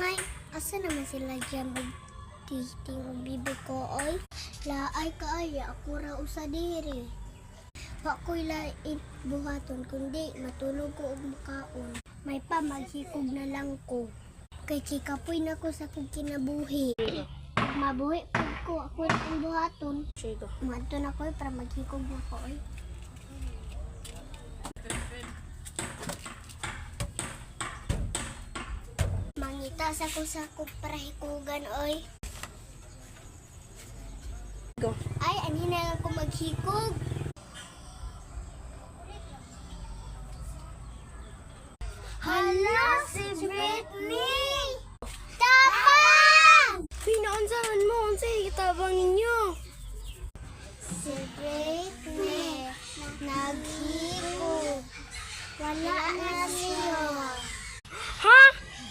Hay, asa naman sila dyan magtiting o bibi ko, oy? Laay ka ay, ako ra usa diri. Wa ko'y lain buhaton, kundi matulog ko og makaon. May pa, maghikog na lang ko. Kay chikapoy na ko sa kong kinabuhi. Mabuhi ko ako ang buhaton. Sige. Madto na ko para maghikog na ko, oy. Mangita sa ko sa kuprahikugan, oy. Go. Ay, ani na lang ko maghikog. Hala, si Britney! Tabang! Pinaunsahan mo, unsay itabang ninyo? Si Britney, naghikog. Wala na siya. Ha?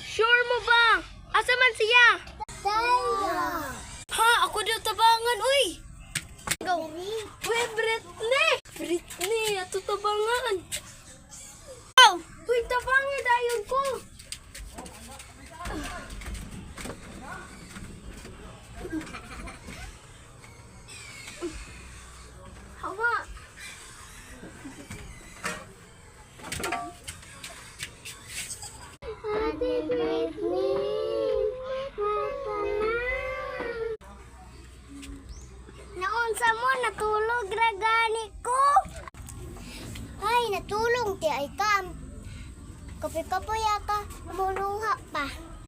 Sure mo ba? Asa man siya? Daya! Ha? Ako daw tabangan, uy! Go! Uy, Britney! Britney, ato tabangan! Oh! Uy, tabangan dayon ko! Hawa! Ate Britney! Mata na! Naunsa mo, natulog ra gani ko! Ay, natulong ti ay ka. Kape-kape ka, muluha pa.